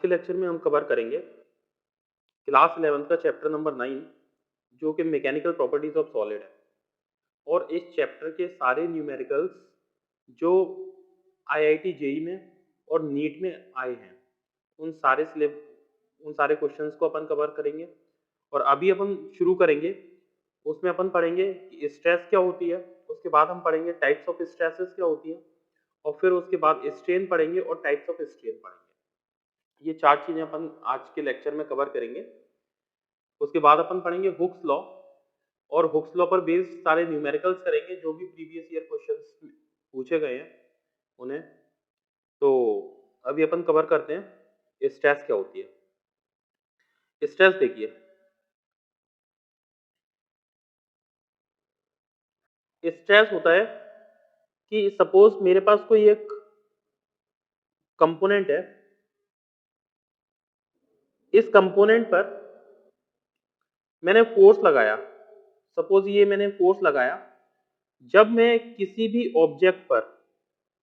के लेक्चर में हम कवर करेंगे क्लास 11th का चैप्टर नंबर 9 जो कि मैकेनिकल प्रॉपर्टीज ऑफ सॉलिड है। और इस चैप्टर के सारे न्यूमेरिकल्स जो आईआईटी जेई में और नीट में आए हैं उन सारे क्वेश्चंस को अपन कवर करेंगे। और अभी अपन शुरू करेंगे, उसमें अपन पढ़ेंगे कि स्ट्रेस क्या होती है, उसके बाद हम पढ़ेंगे टाइप्स ऑफ स्ट्रेसेस क्या होती है, और फिर उसके बाद स्ट्रेन पढ़ेंगे और टाइप्स ऑफ स्ट्रेन पढ़ेंगे। ये 4 चीजें अपन आज के लेक्चर में कवर करेंगे। उसके बाद अपन पढ़ेंगे हुक्स लॉ, और हुक्स लॉ पर बेस्ड सारे न्यूमेरिकल्स करेंगे जो भी प्रीवियस ईयर क्वेश्चंस पूछे गए हैं उन्हें। तो अभी अपन कवर करते हैं स्ट्रेस क्या होती है। स्ट्रेस देखिए, स्ट्रेस होता है कि सपोज मेरे पास कोई एक कंपोनेंट है, इस कंपोनेंट पर मैंने फोर्स लगाया। सपोज ये मैंने फोर्स लगाया, जब मैं किसी भी ऑब्जेक्ट पर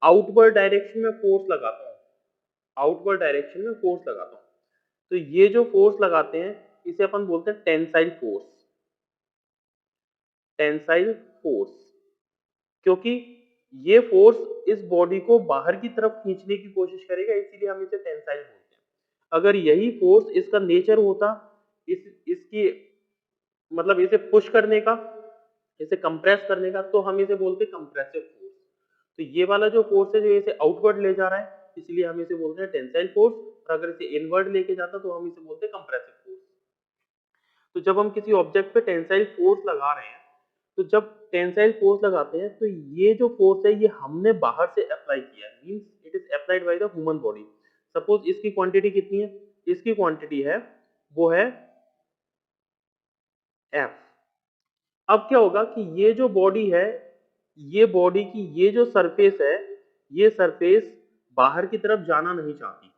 आउटवर्ड डायरेक्शन में फोर्स लगाता हूँ, आउटवर्ड डायरेक्शन में फोर्स लगाता हूँ, तो ये जो फोर्स लगाते हैं इसे अपन बोलते हैं टेंसाइल फोर्स। टेंसाइल फोर्स, क्योंकि ये फोर्स इस बॉडी को बाहर की तरफ खींचने की कोशिश करेगा, इसीलिए हम इसे टेंसाइल बोलते हैं। अगर यही फोर्स इसका नेचर होता इसकी मतलब इसे पुश करने का, इसे कंप्रेस करने का, तो हम इसे बोलते हैं कंप्रेसिव फोर्स। तो ये वाला जो फोर्स है जो इसे आउटवर्ड ले जा रहा है, इसलिए हम इसे बोलते हैं टेंसाइल फोर्स। और अगर इसे इनवर्ड लेके जाता तो हम इसे बोलते हैं कंप्रेसिव फोर्स। तो जब हम किसी ऑब्जेक्ट पे टेंसाइल फोर्स लगा रहे हैं, तो जब टेंसाइल फोर्स लगाते हैं तो ये जो फोर्स है ये हमने बाहर से अप्लाई किया है, means it is applied by the human body. Suppose इसकी क्वांटिटी कितनी है, इसकी क्वांटिटी है वो है F। अब क्या होगा कि ये जो बॉडी है, ये बॉडी की ये जो सरफेस है, ये सरफेस बाहर की तरफ जाना नहीं चाहती,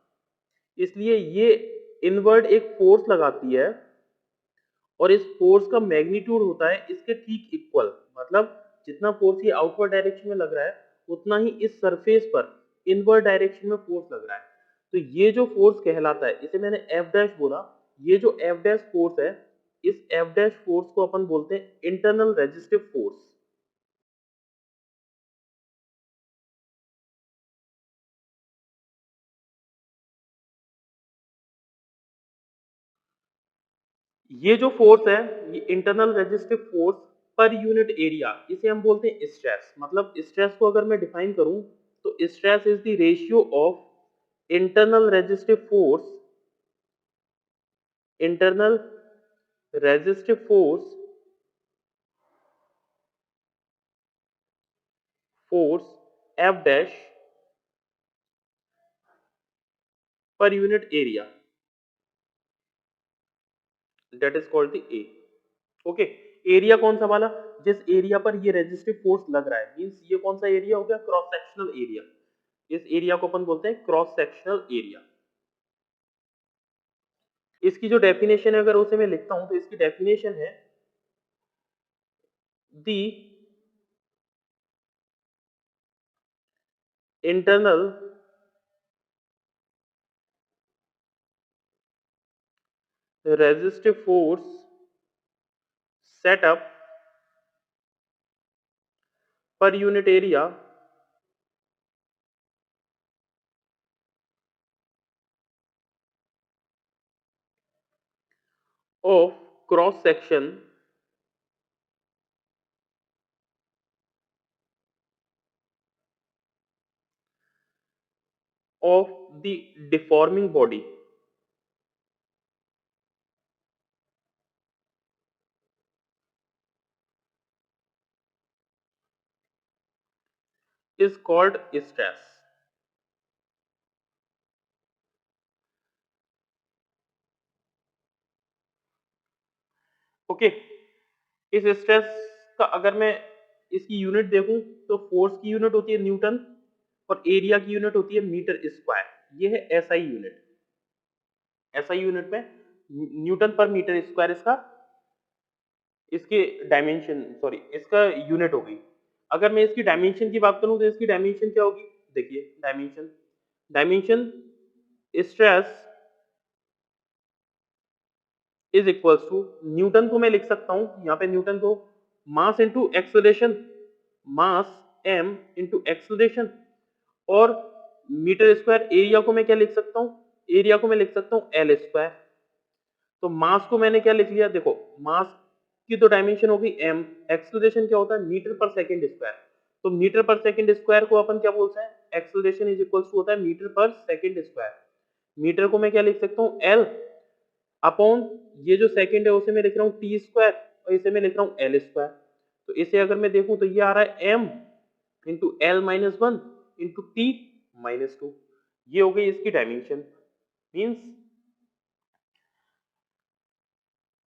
इसलिए ये इनवर्ड एक फोर्स लगाती है। और इस फोर्स का मैग्नीट्यूड होता है इसके ठीक इक्वल, मतलब जितना फोर्स ये आउटवर्ड डायरेक्शन में लग रहा है उतना ही इस सरफेस पर इनवर्ड डायरेक्शन में फोर्स लग रहा है। तो ये जो फोर्स कहलाता है, इसे मैंने एफ डैश बोला, ये जो एफ डैश फोर्स है, इस एफ डैश फोर्स को अपन बोलते हैं इंटरनल रेजिस्टिव फोर्स। ये जो फोर्स है, ये internal resistive force per unit area, इसे हम बोलते हैं स्ट्रेस। मतलब स्ट्रेस को अगर मैं डिफाइन करूं तो stress is the ratio of internal resistive force, internal resistive force, force F dash per unit area, that is called the A. Okay, area कौन सा वाला, जिस एरिया पर ये रेजिस्टिव फोर्स लग रहा है, मींस ये कौन सा एरिया हो गया, क्रॉस सेक्शनल एरिया। इस एरिया को अपन बोलते हैं क्रॉस सेक्शनल एरिया। इसकी जो डेफिनेशन है अगर उसे मैं लिखता हूं तो इसकी डेफिनेशन है दी internal resistive force set up per unit area of cross section of the deforming body is called stress। Okay, इस स्ट्रेस का अगर मैं इसकी यूनिट देखूं तो फोर्स की यूनिट होती है न्यूटन और एरिया की यूनिट होती है मीटर स्क्वायर। ये है एसआई यूनिट। एसआई यूनिट में न्यूटन पर मीटर स्क्वायर इसका, इसके डायमेंशन, सॉरी इसका यूनिट होगी। अगर मैं इसकी डायमेंशन की बात करूं तो इसकी डायमेंशन क्या होगी, देखिए dimension, dimension stress is equals to, newton को मैं लिख सकता हूं यहाँ पे, न्यूटन को mass into acceleration, mass m into acceleration, और मीटर स्क्वायर एरिया को मैं क्या लिख सकता हूं, एरिया को मैं लिख सकता हूं एल स्क्वायर। तो मास को मैंने क्या लिख लिया, देखो मास की तो डायमेंशन होगी m, एक्सेलरेशन क्या होता है मीटर पर सेकंड स्क्वायर, तो मीटर पर सेकंड स्क्वायर को अपन क्या बोलते हैं, एक्सेलरेशन इज इक्वल्स टू होता है मीटर पर सेकंड स्क्वायर। मीटर को मैं क्या लिख सकता हूँ l अपॉन, ये जो सेकंड है उसे मैं लिख रहा हूँ टी स्क्वायर, और इसे मैं लिख रहा हूँ एल स्क्वायर। तो इसे अगर मैं देखूं तो ये आ रहा है m into L minus one into T minus two, ये हो गई इसकी डायमेंशन। मीन्स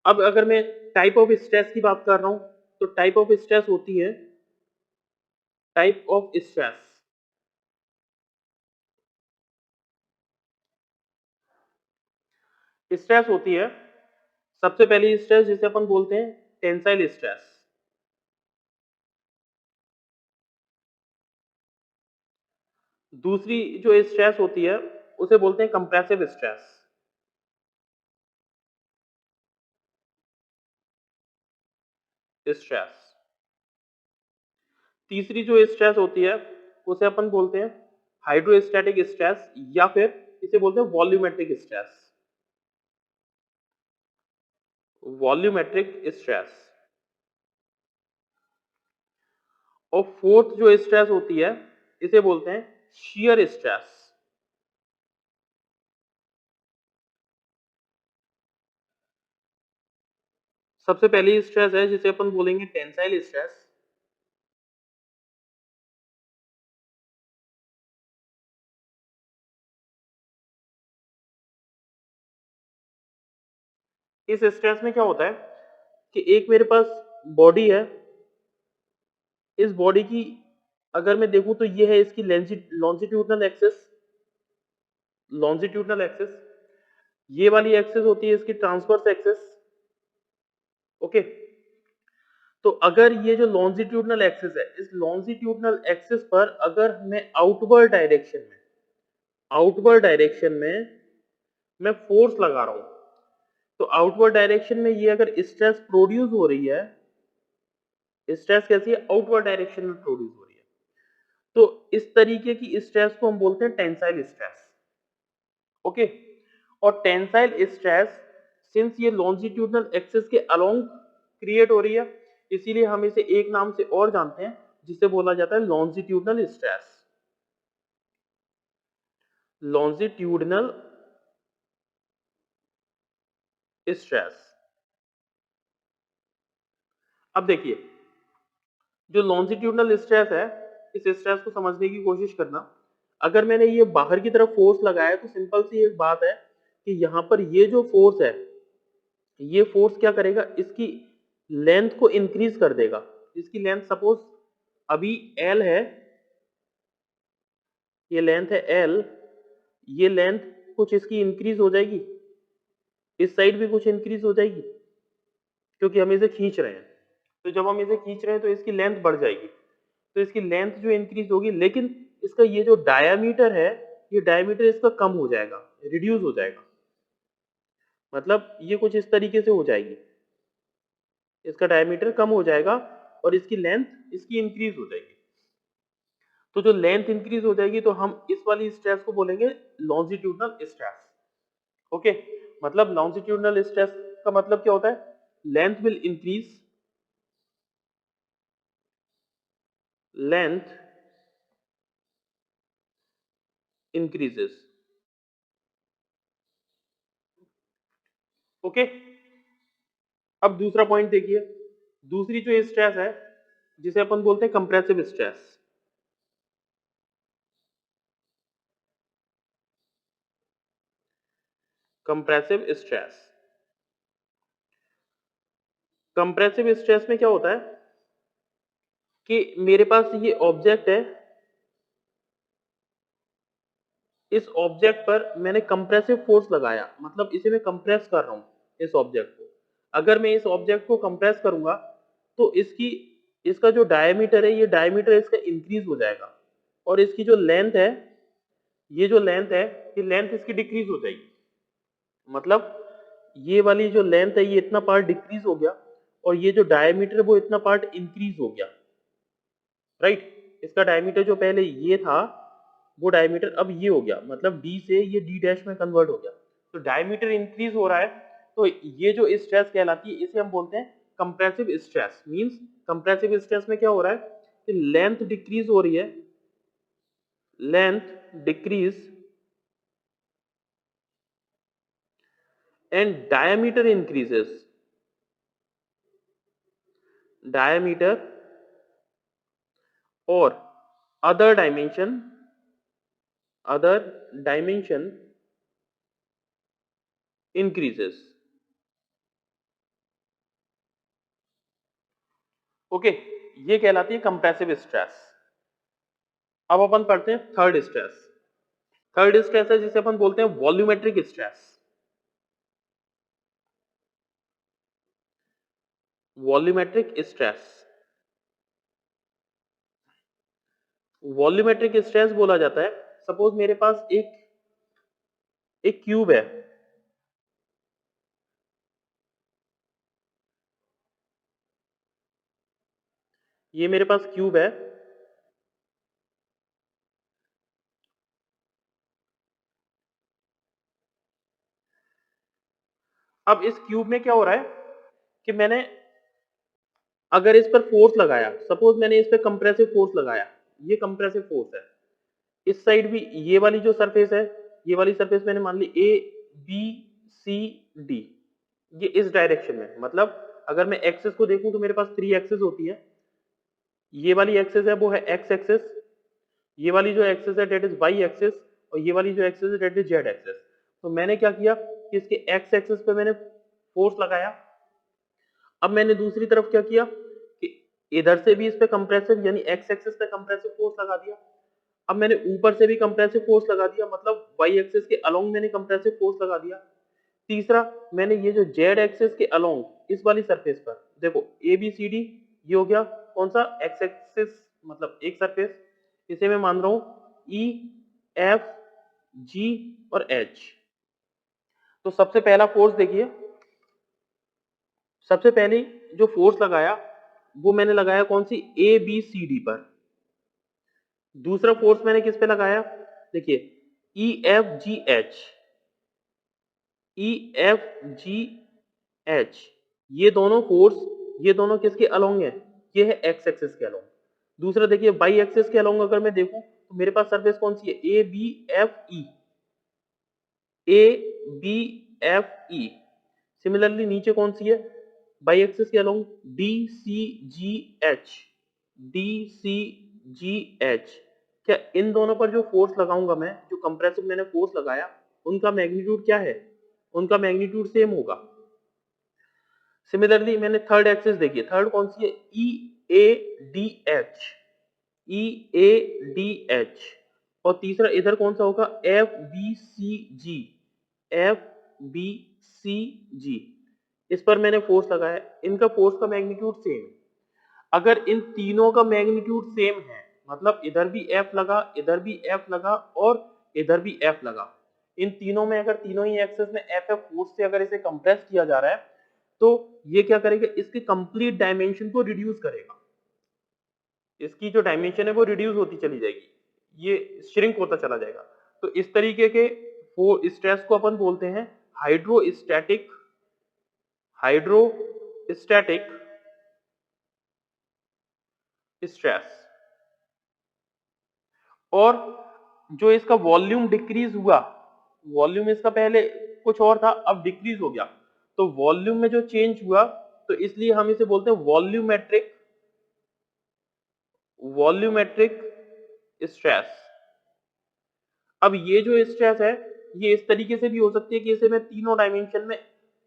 अब अगर मैं टाइप ऑफ स्ट्रेस की बात कर रहा हूं, तो टाइप ऑफ स्ट्रेस होती है, टाइप ऑफ स्ट्रेस, स्ट्रेस होती है सबसे पहली स्ट्रेस जिसे अपन बोलते हैं टेंसाइल स्ट्रेस। दूसरी जो स्ट्रेस होती है उसे बोलते हैं कंप्रेसिव स्ट्रेस। स्ट्रेस, तीसरी जो स्ट्रेस होती है उसे अपन बोलते हैं हाइड्रोस्टैटिक स्ट्रेस, या फिर इसे बोलते हैं वॉल्यूमेट्रिक स्ट्रेस, वॉल्यूमेट्रिक स्ट्रेस। और फोर्थ जो स्ट्रेस होती है इसे बोलते हैं शियर स्ट्रेस। सबसे पहली स्ट्रेस है जिसे अपन बोलेंगे टेंसाइल स्ट्रेस। इस स्ट्रेस में क्या होता है कि एक मेरे पास बॉडी है, इस बॉडी की अगर मैं देखूं तो ये है इसकी लॉन्जिट्यूडनल एक्सिस, लॉन्जिट्यूडनल एक्सिस, ये वाली एक्सिस होती है इसकी ट्रांसवर्स एक्सिस। ओके, तो अगर ये जो लॉन्जिट्यूडनल एक्सिस है, इस लॉन्जिट्यूडनल एक्सिस पर अगर मैं आउटवर्ड डायरेक्शन में मैं फोर्स लगा रहा हूं, तो आउटवर्ड डायरेक्शन में ये अगर स्ट्रेस प्रोड्यूस हो रही है, स्ट्रेस कैसी है, आउटवर्ड डायरेक्शन में प्रोड्यूस हो रही है, तो इस तरीके की स्ट्रेस को हम बोलते हैं टेंसाइल स्ट्रेस। ओके, और टेंसाइल स्ट्रेस सिंस ये लॉन्जिट्यूडनल एक्सिस के अलोंग क्रिएट हो रही है, इसीलिए हम इसे एक नाम से और जानते हैं जिसे बोला जाता है लॉन्जिट्यूडनल स्ट्रेस, लॉन्जिट्यूडनल स्ट्रेस। अब देखिए, जो लॉन्जिट्यूडनल स्ट्रेस है, इस स्ट्रेस को समझने की कोशिश करना। अगर मैंने ये बाहर की तरफ फोर्स लगाया तो सिंपल सी एक बात है कि यहां पर ये जो फोर्स है, ये फोर्स क्या करेगा, इसकी लेंथ को इंक्रीज कर देगा। इसकी लेंथ सपोज अभी एल है, ये लेंथ है एल, ये लेंथ कुछ इसकी इंक्रीज हो जाएगी, इस साइड भी कुछ इंक्रीज हो जाएगी, क्योंकि हम इसे खींच रहे हैं। तो जब हम इसे खींच रहे हैं तो इसकी लेंथ बढ़ जाएगी, तो इसकी लेंथ जो इंक्रीज होगी, लेकिन इसका ये जो डायामीटर है, ये डायामीटर इसका कम हो जाएगा, रिड्यूस हो जाएगा। मतलब ये कुछ इस तरीके से हो जाएगी, इसका डायमीटर कम हो जाएगा और इसकी लेंथ इसकी इंक्रीज हो जाएगी। तो जो लेंथ इंक्रीज हो जाएगी तो हम इस वाली स्ट्रेस को बोलेंगे लॉन्जिट्यूडनल स्ट्रेस। ओके, मतलब लॉन्जिट्यूडनल स्ट्रेस का मतलब क्या होता है, length will increase, length increases. Okay, अब दूसरा पॉइंट देखिए, दूसरी जो स्ट्रेस है जिसे अपन बोलते हैं compressive stress. Compressive stress, compressive stress में क्या होता है कि मेरे पास ये ऑब्जेक्ट है, इस ऑब्जेक्ट पर मैंने कंप्रेसिव फोर्स लगाया, मतलब इसे मैं कंप्रेस कर रहा हूं इस ऑब्जेक्ट को। अगर मैं इस ऑब्जेक्ट को कंप्रेस करूंगा तो इसकी इसका जो डायमीटर है, ये डायमीटर इसका इंक्रीज हो जाएगा, और इसकी जो लेंथ है, ये जो लेंथ है, ये लेंथ इसकी डिक्रीज हो जाएगी। मतलब ये वाली जो लेंथ है ये इतना पार्ट डिक्रीज हो गया और ये जो डायमीटर है वो इतना पार्ट इंक्रीज हो गया, राइट। इसका डायमीटर जो पहले ये था वो डायमीटर अब ये हो गया, मतलब डी से ये डी डैश में कन्वर्ट हो गया। तो डायमीटर इंक्रीज हो रहा है, तो ये जो स्ट्रेस कहलाती है इसे हम बोलते हैं compressive stress. Means compressive stress में क्या हो रहा है कि लेंथ डिक्रीज हो रही है, length decrease and diameter increases, diameter or other dimension increases। Okay, ये कहलाती है कंप्रेसिव स्ट्रेस। अब अपन पढ़ते हैं थर्ड स्ट्रेस। थर्ड स्ट्रेस है जिसे अपन बोलते हैं volumetric stress. Volumetric stress, volumetric stress बोला जाता है, सपोज मेरे पास एक एक क्यूब है, ये मेरे पास क्यूब है, अब इस क्यूब में क्या हो रहा है कि मैंने अगर इस पर फोर्स लगाया, सपोज मैंने इस पर कंप्रेसिव फोर्स लगाया, ये कंप्रेसिव फोर्स है, इस साइड भी ये वाली जो सरफेस है, ये वाली सरफेस मैंने मान ली ए बी सी डी, ये इस डायरेक्शन में, मतलब अगर मैं एक्सेस को देखूं तो मेरे पास 3 एक्सेस होती है, ये वाली एक्सेस है वो है एक्स एक्सेस, ये वाली जो एक्सेस है डेट इज वाई एक्सेस, और ये वाली जो एक्सेस है डेट इज जेड एक्सेस। तो मैंने क्या किया कि इसके एक्स एक्सेस पे मैंने फोर्स लगाया, अब मैंने दूसरी तरफ क्या किया कि इधर से भी इस पे कंप्रेसिव यानी एक्स एक्सिस पे कंप्रेसिव फोर्स लगा दिया, अब मैंने ऊपर से भी कंप्रेसिव फोर्स लगा दिया, मतलब वाई एक्सिस के अलोंग मैंने कंप्रेसिव फोर्स लगा दिया। तीसरा, मैंने ये जो जेड एक्सिस के अलोंग इस वाली सरफेस पर देखो ए बी सी डी, ये हो गया कौन सा एक्स एक्सिस, मतलब एक सरफेस, इसे मैं मान रहा हूं ई एफ जी और एच। तो सबसे पहला फोर्स देखिए, सबसे पहले जो फोर्स लगाया वो मैंने लगाया कौन सी ए बी सी डी पर, दूसरा फोर्स मैंने किस पे लगाया, देखिए E F G H, E F G H, ये दोनों फोर्स, ये दोनों किसके अलोंग है, ये है एक्स एक्सिस के अलोंग। दूसरा देखिए वाई एक्सिस के अलोंग अगर मैं देखूं तो मेरे पास सरफेस कौन सी है, A B F E, A B F E. Similarly नीचे कौन सी है बाई एक्सिस के along, D C G H, D C G H. क्या इन दोनों पर जो फोर्स लगाऊंगा मैं, जो कंप्रेसिव मैंने फोर्स लगाया, उनका मैग्नीट्यूड क्या है, उनका मैग्नीट्यूड सेम होगा। सिमिलरली मैंने थर्ड एक्सिस देखिए, थर्ड कौन सी है, E A D H, E A D H, और तीसरा इधर कौन सा होगा, F B C G, F B C G. इस पर मैंने फोर्स लगाया, इनका फोर्स का मैग्नीट्यूड सेम है। अगर इन तीनों का मैग्नीट्यूड सेम है, मतलब इधर भी एफ लगा, इधर भी एफ लगा और इधर भी एफ लगा, इन तीनों में अगर तीनों ही एक्सेस में एफ एफ फोर्स से अगर इसे कंप्रेस किया जा रहा है, तो ये क्या करेगा, इसके कंप्लीट डायमेंशन को रिड्यूस करेगा, इसकी जो डायमेंशन है वो रिड्यूस होती चली जाएगी, ये श्रिंक होता चला जाएगा। तो इस तरीके के वो स्ट्रेस को अपन बोलते हैं हाइड्रोस्टैटिक, हाइड्रोस्टैटिक स्ट्रेस। और जो इसका वॉल्यूम डिक्रीज हुआ, वॉल्यूम इसका पहले कुछ और था अब डिक्रीज हो गया, तो वॉल्यूम में जो चेंज हुआ, तो इसलिए हम इसे बोलते हैं वॉल्यूमेट्रिक, वॉल्यूमेट्रिक स्ट्रेस। अब ये जो स्ट्रेस है ये इस तरीके से भी हो सकती है कि इसे मैं तीनों डायमेंशन में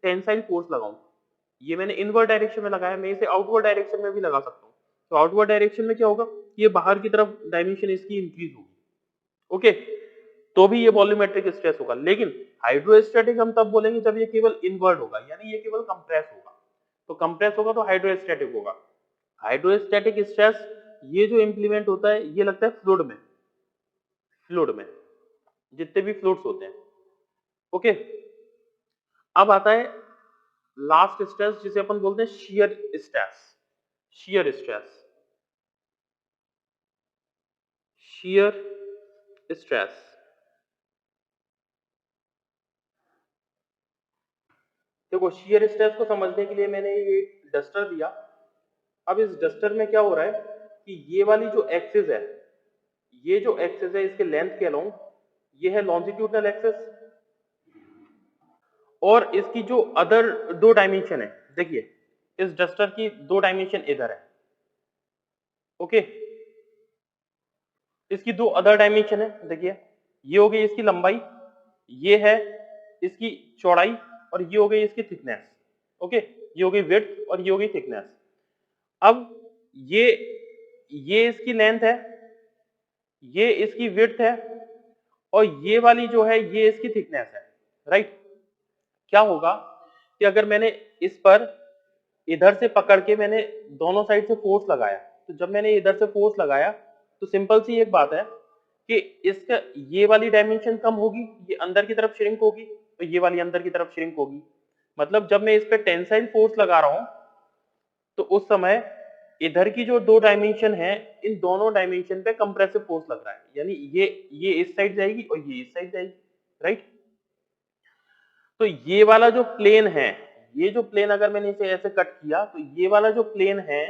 टेंसाइल फोर्स लगाऊं, ये मैंने इनवर्ड डायरेक्शन में लगाया, मैं इसे आउटवर्ड डायरेक्शन में भी लगा सकता हूं। तो आउटवर्ड डायरेक्शन में क्या होगा, ये बाहर की तरफ डायमेंशन इसकी इंक्रीज होगी, ओके, तो भी ये वॉल्यूमेट्रिक स्ट्रेस होगा। लेकिन हाइड्रोस्टैटिक हम तब बोलेंगे जब ये केवल इनवर्ड होगा, यानी ये केवल कंप्रेस होगा, तो कंप्रेस होगा तो हाइड्रोस्टैटिक होगा। हाइड्रोस्टैटिक स्ट्रेस ये जो इंप्लीमेंट होता है ये लगता है फ्लूइड में, फ्लूइड में जितने भी फ्लूइड्स होते हैं, ओके। अब आता है लास्ट स्ट्रेस जिसे अपन बोलते हैं shear stress. Shear stress, shear stress. देखो शियर स्ट्रेस को समझने के लिए मैंने ये डस्टर दिया। अब इस डस्टर में क्या हो रहा है कि ये वाली जो एक्सिस है, ये जो एक्सिस है इसके लेंथ के अलोंग, ये है लॉन्जिट्यूडनल एक्सिस, और इसकी जो अदर दो डायमेंशन है, देखिए इस डस्टर की दो डायमेंशन इधर है, ओके। इसकी दो अदर डायमेंशन है, देखिए ये हो गई इसकी लंबाई, ये है इसकी चौड़ाई, और ये हो गई इसकी थिकनेस, ओके। ये हो गई विड्थ और ये हो गई थिकनेस। अब ये इसकी लेंथ है, ये इसकी विड्थ है, और ये वाली जो है ये इसकी थिकनेस है, राइट। क्या होगा कि अगर मैंने इस पर इधर से पकड़ के मैंने दोनों साइड से फोर्स लगाया, तो जब मैंने इधर से फोर्स लगाया तो सिंपल सी एक बात है कि इसका ये वाली डायमेंशन कम होगी, ये अंदर की तरफ श्रिंक होगी, तो ये वाली अंदर की तरफ श्रिंक होगी। मतलब जब मैं इस पे टेंसाइल फोर्स लगा रहा हूं तो उस समय इधर की जो दो डायमेंशन है, इन दोनों डायमेंशन पे कंप्रेसिव फोर्स लग रहा है, यानी ये इस साइड जाएगी और ये इस साइड जाएगी, राइट। तो ये वाला जो प्लेन है, ये जो प्लेन अगर मैंने इसे ऐसे कट किया तो ये वाला जो प्लेन है,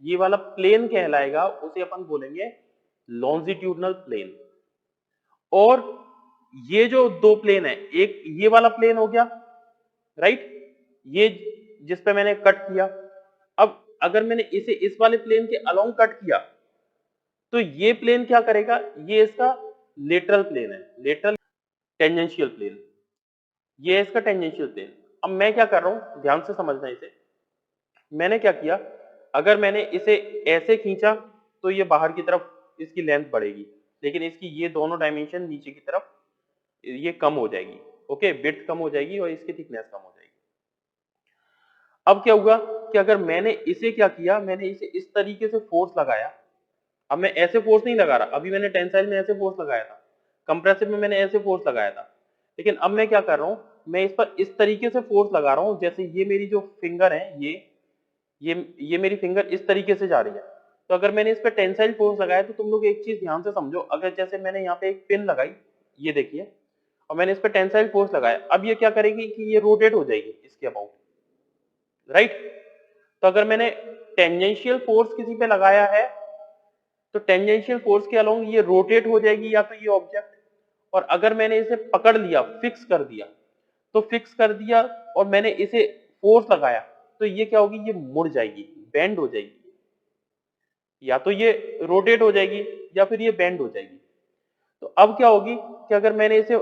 ये वाला प्लेन कहलाएगा, उसे अपन बोलेंगे लॉन्जिट्यूडनल प्लेन। और ये जो दो प्लेन है, एक ये वाला प्लेन हो गया, राइट, ये जिस पे मैंने कट किया। अब अगर मैंने इसे इस वाले प्लेन के अलोंग कट किया तो ये प्लेन क्या करेगा, ये इसका लेटरल प्लेन है, लेटरल टेंजेंशियल प्लेन, ये है इसका टेंजेंशियल प्लेन। अब मैं क्या कर रहा हूं, ध्यान से समझना इसे। मैंने क्या किया, अगर मैंने इसे ऐसे खींचा तो ये बाहर की तरफ इसकी लेंथ बढ़ेगी, लेकिन इसकी ये दोनों डायमेंशन नीचे की तरफ ये कम हो जाएगी, ओके, विड्थ कम हो जाएगी और इसकी थिकनेस कम हो जाएगी। अब क्या हुआ कि अगर मैंने इसे क्या किया, मैंने इसे इस तरीके से फोर्स लगाया। अब मैं ऐसे फोर्स नहीं लगा रहा, अभी मैंने टेंसाइल में ऐसे फोर्स लगाया था, कंप्रेसिव में मैंने ऐसे फोर्स लगाया था, लेकिन अब मैं क्या कर रहा हूं, मैं इस पर इस तरीके से फोर्स लगा रहा हूं, जैसे ये मेरी जो फिंगर है, ये मेरी फिंगर इस तरीके से जा रही है। तो अगर मैंने इस पर टेंसाइल फोर्स लगाया तो तुम लोग एक चीज ध्यान से समझो, अगर जैसे मैंने यहाँ पे एक पिन लगाई, ये देखिए, और मैंने इस पर टेंसाइल फोर्स लगाया, अब ये क्या करेगी कि ये रोटेट हो जाएगी इसके अबाउट, राइट। तो अगर मैंने टेंजेंशियल फोर्स किसी पे लगाया है तो टेंजेंशियल फोर्स के अलोंग ये रोटेट हो जाएगी या तो ये ऑब्जेक्ट, और अगर मैंने इसे पकड़ लिया, फिक्स कर दिया, तो फिक्स कर दिया और मैंने इसे फोर्स लगाया तो ये क्या होगी, ये मुड़ जाएगी, बेंड हो जाएगी, या तो ये रोटेट हो जाएगी या फिर ये बेंड हो जाएगी। तो अब क्या होगी कि अगर मैंने इसे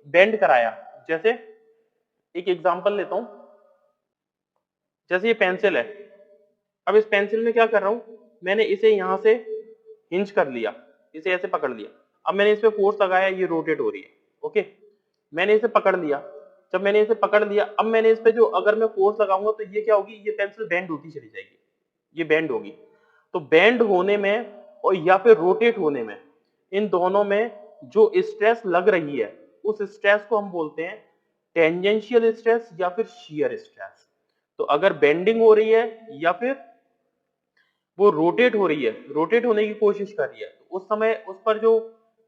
बेंड कराया, जैसे एक एग्जांपल लेता हूं, जैसे ये पेंसिल है, अब इस पेंसिल में क्या कर रहा हूं, मैंने इसे यहां से हिंज कर लिया, इसे ऐसे पकड़ लिया, अब मैंने इस पे फोर्स लगाया, ये रोटेट हो रही है, ओके। मैंने इसे पकड़ लिया, जब मैंने इसे पकड़ लिया, अब मैंने इस पे जो अगर मैं फोर्स लगाऊंगा तो ये क्या होगी, ये पेंसिल बेंड होती चली जाएगी, ये बेंड होगी। तो बेंड होने में और या फिर रोटेट होने में, इन दोनों में जो स्ट्रेस लग रही है, उस स्ट्रेस को हम बोलते हैं टेंजेंशियल स्ट्रेस या फिर शियर स्ट्रेस। तो अगर बेंडिंग हो रही है या फिर वो रोटेट हो रही है, रोटेट होने की कोशिश कर रही है, तो उस समय उस पर जो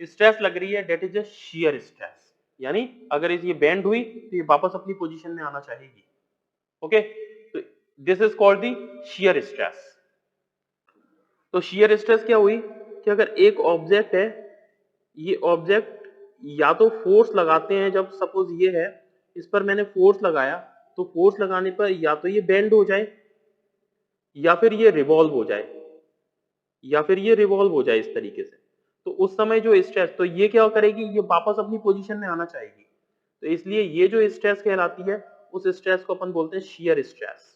स्ट्रेस लग रही है that is a shear stress. यानी अगर ये बेंड हुई तो ये वापस अपनी पोजीशन में आना चाहेगी, ओके। तो this is called the shear stress. तो शियर स्ट्रेस क्या हुई कि अगर एक ऑब्जेक्ट है, ये ऑब्जेक्ट या तो फोर्स लगाते हैं, जब सपोज ये है, इस पर मैंने फोर्स लगाया, तो फोर्स लगाने पर या तो ये बेंड हो जाए या फिर ये रिवॉल्व हो जाए, या फिर ये रिवॉल्व हो जाए इस तरीके से। तो उस समय जो स्ट्रेस, तो ये क्या करेगी, ये वापस अपनी पोजीशन में आना चाहेगी। तो इसलिए ये जो स्ट्रेस कहलाती है, उस स्ट्रेस को अपन बोलते हैं शियर स्ट्रेस।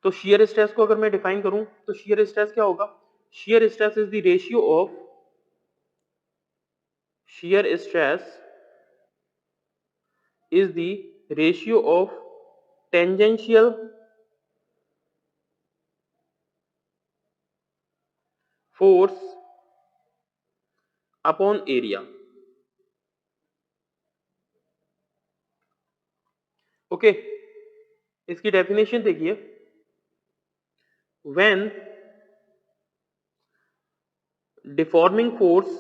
तो शियर स्ट्रेस को अगर मैं डिफाइन करूं तो शियर स्ट्रेस क्या होगा, shear stress is the ratio of, shear stress is the ratio of tangential force upon area। Okay, इसकी डेफिनेशन देखिए, व्हेन डिफॉर्मिंग फोर्स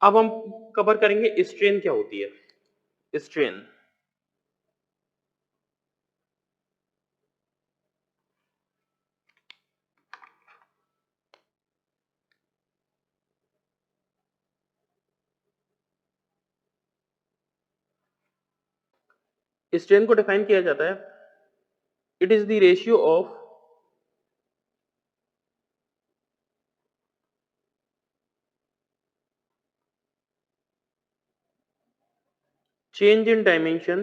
अब हम कवर करेंगे स्ट्रेन क्या होती है। स्ट्रेन, स्ट्रेन को डिफाइन किया जाता है, it is the ratio of change in dimension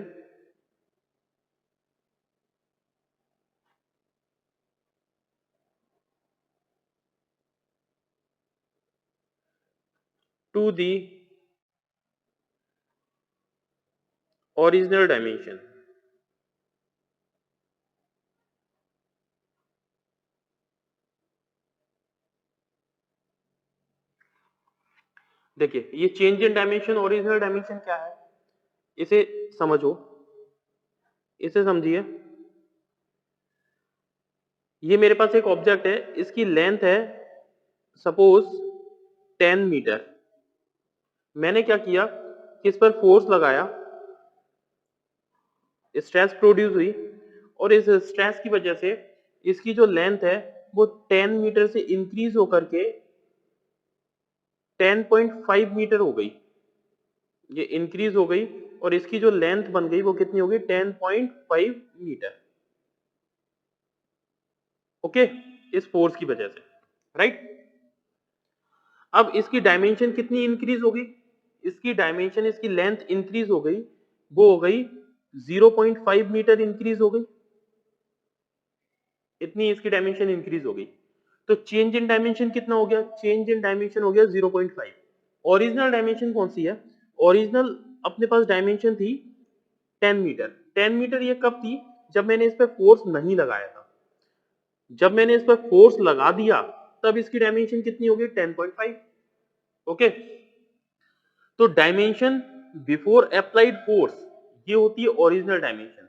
to the original dimension. देखिए, ये change in dimension, original dimension क्या है, इसे समझो, इसे समझिए। ये मेरे पास एक ऑब्जेक्ट है, इसकी लेंथ है सपोज 10 मीटर। मैंने क्या किया कि इस पर फोर्स लगाया, स्ट्रेस प्रोड्यूस हुई, और इस स्ट्रेस की वजह से इसकी जो लेंथ है वो 10 मीटर से इंक्रीज होकर के 10.5 मीटर हो गई। ये इंक्रीज हो गई और इसकी जो लेंथ बन गई वो कितनी हो गई, 10.5 मीटर। ओके, इस फोर्स की वजह से, राइट। अब इसकी डायमेंशन कितनी इंक्रीज हो गई, इसकी डायमेंशन, इसकी लेंथ इंक्रीज हो गई, वो हो गई 0.5 मीटर इंक्रीज हो गई, इतनी इसकी डायमेंशन इंक्रीज हो गई। तो चेंज इन डायमेंशन कितना हो गया, चेंज इन डायमेंशन हो गया 0.5। ओरिजिनल डायमेंशन कौन सी है, ओरिजिनल अपने पास डायमेंशन थी 10 मीटर। 10 मीटर ये कब थी, जब मैंने इस पर फोर्स नहीं लगाया था। जब मैंने इस पर फोर्स लगा दिया तब इसकी डायमेंशन कितनी हो गई, 10.5। ओके, तो डायमेंशन बिफोर अप्लाइड फोर्स ये होती है ओरिजिनल डायमेंशन,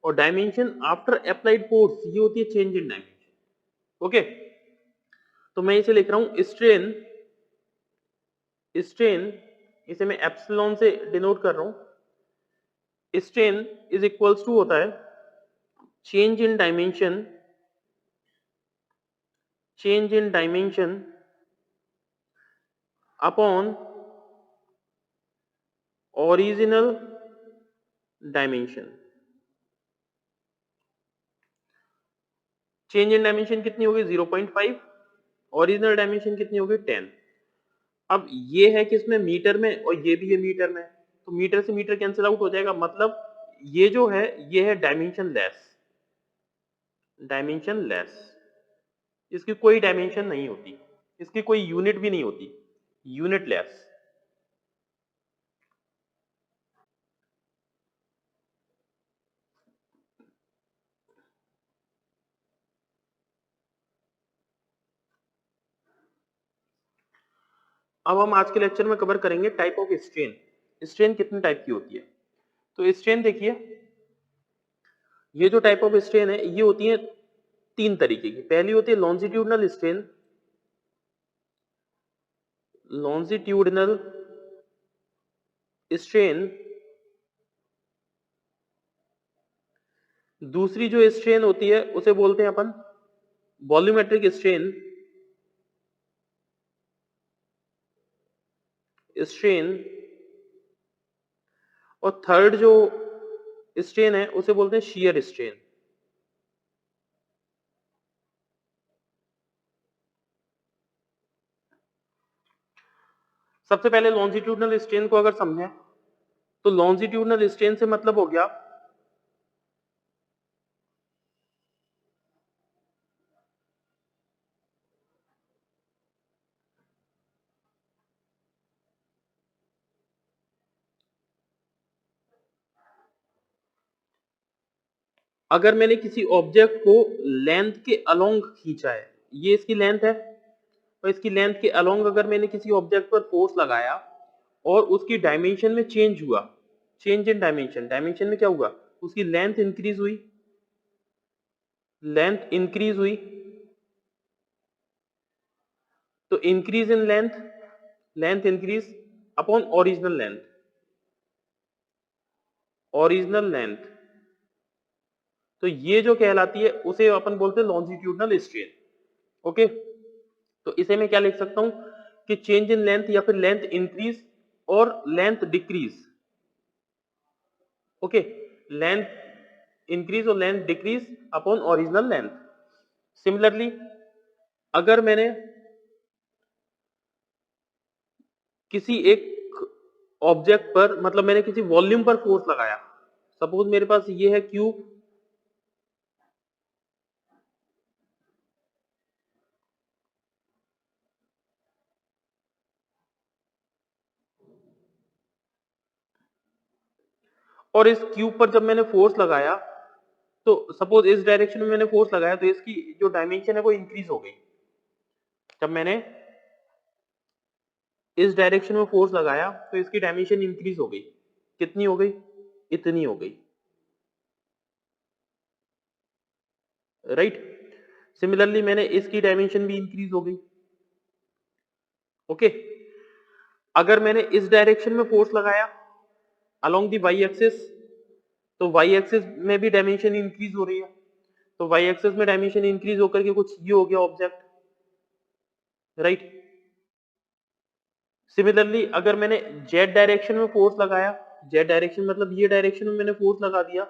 और डायमेंशन आफ्टर अप्लाइड फोर्स ये होती है चेंज इन डायमेंशन। ओके, तो मैं इसे लिख रहा हूं स्ट्रेन, स्ट्रेन इसे मैं एप्सिलॉन से डिनोट कर रहा हूं। स्ट्रेन इज इक्वल्स टू होता है change in dimension, change in dimension upon original dimension. Change in dimension कितनी होगी, 0.5, ओरिजिनल डायमेंशन कितनी होगी, 10। अब ये है कि इसमें मीटर में और ये भी है मीटर में, तो मीटर से मीटर कैंसिल आउट हो जाएगा, मतलब ये जो है ये है डायमेंशन लेस, डायमेंशन लेस। इसकी कोई डायमेंशन नहीं होती, इसकी कोई यूनिट भी नहीं होती, यूनिट लेस। अब हम आज के लेक्चर में कवर करेंगे टाइप ऑफ स्ट्रेन। स्ट्रेन कितने टाइप की होती है, तो स्ट्रेन देखिए, ये जो टाइप ऑफ स्ट्रेन है ये होती है तीन तरीके की। पहली होती है लॉन्जिट्यूडनल स्ट्रेन, लॉन्जिट्यूडनल स्ट्रेन। दूसरी जो स्ट्रेन होती है उसे बोलते हैं अपन वॉल्यूमेट्रिक स्ट्रेन, स्ट्रेन। और थर्ड जो स्ट्रेन है उसे बोलते हैं शियर स्ट्रेन। सबसे पहले लॉन्जिट्यूडनल स्ट्रेन को अगर समझें, तो लॉन्जिट्यूडनल स्ट्रेन से मतलब हो गया अगर मैंने किसी ऑब्जेक्ट को लेंथ के अलोंग खींचा है, ये इसकी लेंथ है, और इसकी लेंथ के अलोंग अगर मैंने किसी ऑब्जेक्ट पर फोर्स लगाया और उसकी डायमेंशन में चेंज हुआ, चेंज इन डायमेंशन, डायमेंशन में क्या हुआ, उसकी लेंथ इंक्रीज हुई, लेंथ इंक्रीज हुई, तो increase in length, length increase upon original length, original length, तो ये जो कहलाती है उसे अपन बोलते हैं लॉन्जिट्यूडनल स्ट्रेन। ओके, तो इसे मैं क्या लिख सकता हूं कि चेंज इन लेंथ या फिर लेंथ इंक्रीज और length decrease. Okay, length increase और length decrease upon original length. Similarly अगर मैंने किसी एक ऑब्जेक्ट पर, मतलब मैंने किसी वॉल्यूम पर फोर्स लगाया, सपोज मेरे पास ये है क्यूब, और इस क्यूब पर जब मैंने फोर्स लगाया, तो सपोज इस डायरेक्शन में मैंने फोर्स लगाया, तो इसकी जो डायमेंशन है वो इंक्रीज हो गई। जब मैंने इस डायरेक्शन में फोर्स लगाया तो इसकी डायमेंशन इंक्रीज हो गई, कितनी हो गई, इतनी हो गई, राइट। सिमिलरली मैंने इसकी डायमेंशन भी इंक्रीज हो गई। ओके, अगर मैंने इस डायरेक्शन में फोर्स लगाया अलोंग दी वाई एक्सिस, तो वाई एक्सिस में भी डायमेंशन इंक्रीज हो रही है, तो वाई एक्सिस में डायमेंशन इंक्रीज होकर के कुछ ये हो गया ऑब्जेक्ट, राइट। सिमिलरली अगर मैंने जेड डायरेक्शन में फोर्स लगाया, जेड डायरेक्शन मतलब ये डायरेक्शन में मैंने फोर्स लगा दिया,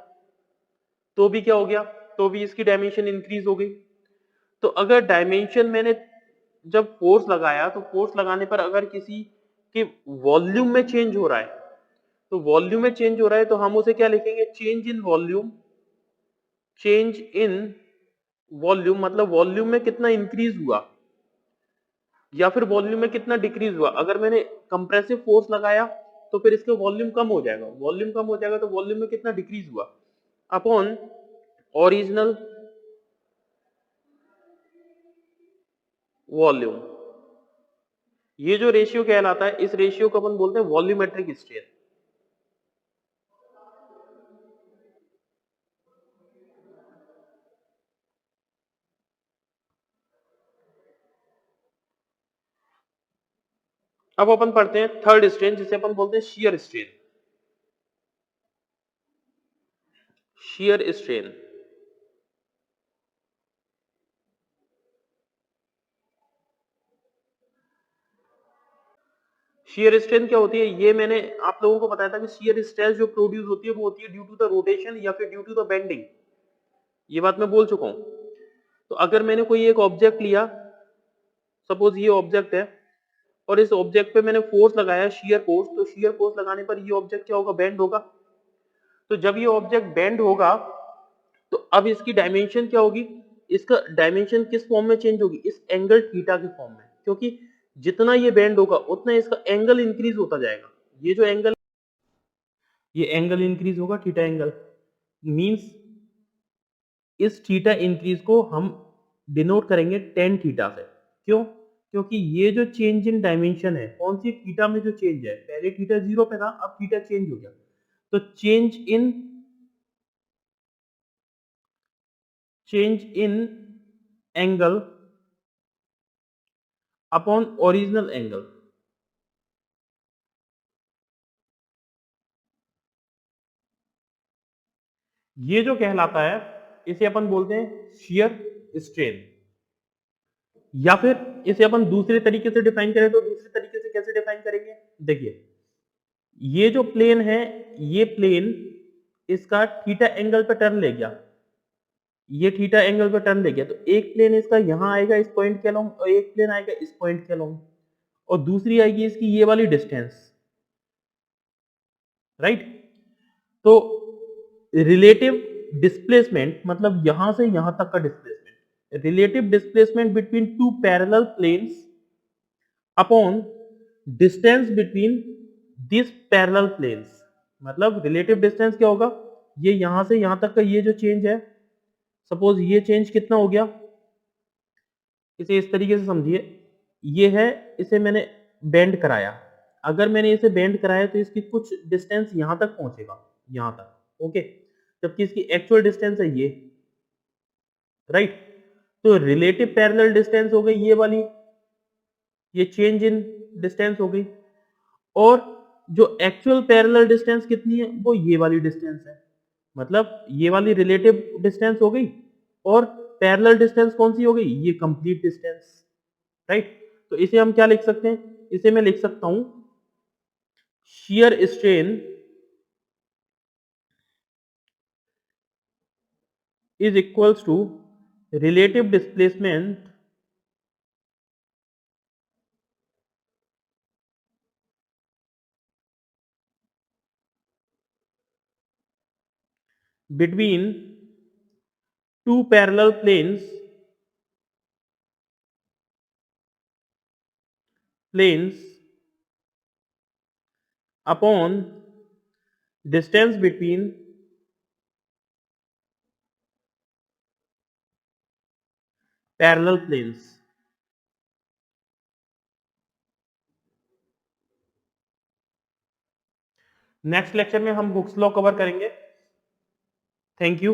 तो भी क्या हो गया, तो भी इसकी डायमेंशन इंक्रीज हो गई। तो अगर डायमेंशन मैंने जब फोर्स लगाया, तो फोर्स लगाने पर अगर किसी के वॉल्यूम में चेंज हो रहा है, तो वॉल्यूम में चेंज हो रहा है तो हम उसे क्या लिखेंगे, change in volume, change in volume मतलब वॉल्यूम में कितना इंक्रीज हुआ या फिर वॉल्यूम में कितना डिक्रीज हुआ। अगर मैंने कंप्रेसिव फोर्स लगाया तो फिर इसका वॉल्यूम कम हो जाएगा, वॉल्यूम कम हो जाएगा तो वॉल्यूम में कितना डिक्रीज हुआ अपॉन ओरिजिनल वॉल्यूम। ये जो रेशियो कहलाता है, इस रेशियो को अपन बोलते हैं वॉल्यूमेट्रिक स्ट्रेन। अब अपन पढ़ते हैं थर्ड स्ट्रेन, जिसे अपन बोलते हैं shear strain. Shear strain, shear strain क्या होती है, ये मैंने आप लोगों को बताया था कि शियर स्ट्रेस जो प्रोड्यूस होती है वो होती है ड्यू टू द रोटेशन या फिर ड्यू टू द बेंडिंग, ये बात मैं बोल चुका हूं। तो अगर मैंने कोई एक ऑब्जेक्ट लिया, सपोज ये ऑब्जेक्ट है, और इस ऑब्जेक्ट पे मैंने फोर्स लगाया शियर फोर्स, तो शियर फोर्स लगाने पर ये ऑब्जेक्ट क्या होगा, बेंड होगा। तो जब ये ऑब्जेक्ट बेंड होगा तो अब इसकी डायमेंशन क्या होगी, इसका डायमेंशन किस फॉर्म में चेंज होगी, इस एंगल थीटा के फॉर्म में, क्योंकि जितना ये बेंड होगा उतना इसका एंगल इंक्रीज होता जाएगा। ये जो एंगल, ये एंगल इंक्रीज होगा, थीटा एंगल मींस इस थीटा इंक्रीज को हम डिनोट करेंगे टेन थीटा से। क्यों, क्योंकि ये जो चेंज इन डायमेंशन है, कौन सी थीटा में जो चेंज है, पहले थीटा जीरो पे था, अब थीटा चेंज हो गया, तो change in angle upon original angle, ये जो कहलाता है इसे अपन बोलते हैं शियर स्ट्रेन। या फिर इसे अपन दूसरे तरीके से डिफाइन करें, तो दूसरे तरीके से कैसे डिफाइन करेंगे, देखिए ये जो प्लेन है, ये प्लेन इसका थीटा एंगल पे टर्न ले गया, ये थीटा एंगल पे टर्न ले गया, तो एक प्लेन इसका यहां आएगा इस पॉइंट के अलोंग, और एक प्लेन आएगा इस पॉइंट के अलोंग, और दूसरी आएगी इसकी ये वाली डिस्टेंस, राइट। तो रिलेटिव डिस्प्लेसमेंट मतलब यहां से यहां तक का displacement, relative displacement between two parallel planes upon distance between this parallel planes. मतलब रिलेटिव डिस्टेंस क्या होगा, ये यहां से यहां तक का ये जो चेंज है, सपोज ये चेंज कितना हो गया, इसे इस तरीके से समझिए, ये है, इसे मैंने बेंड कराया, अगर मैंने इसे बेंड कराया तो इसकी कुछ डिस्टेंस यहां तक पहुंचेगा, यहां तक, ओके, जबकि इसकी एक्चुअल डिस्टेंस है ये, राइट। तो रिलेटिव पैरेलल डिस्टेंस हो गई ये वाली, ये चेंज इन डिस्टेंस हो गई, और जो एक्चुअल पैरेलल डिस्टेंस कितनी है, वो ये वाली डिस्टेंस है, मतलब ये वाली रिलेटिव डिस्टेंस हो गई, और पैरेलल डिस्टेंस कौन सी हो गई, ये कंप्लीट डिस्टेंस, राइट। तो इसे हम क्या लिख सकते हैं, इसे मैं लिख सकता हूं shear strain is equals to relative displacement between two parallel planes upon distance between parallel planes। Next lecture में हम हुक्स लॉ कवर करेंगे। Thank you.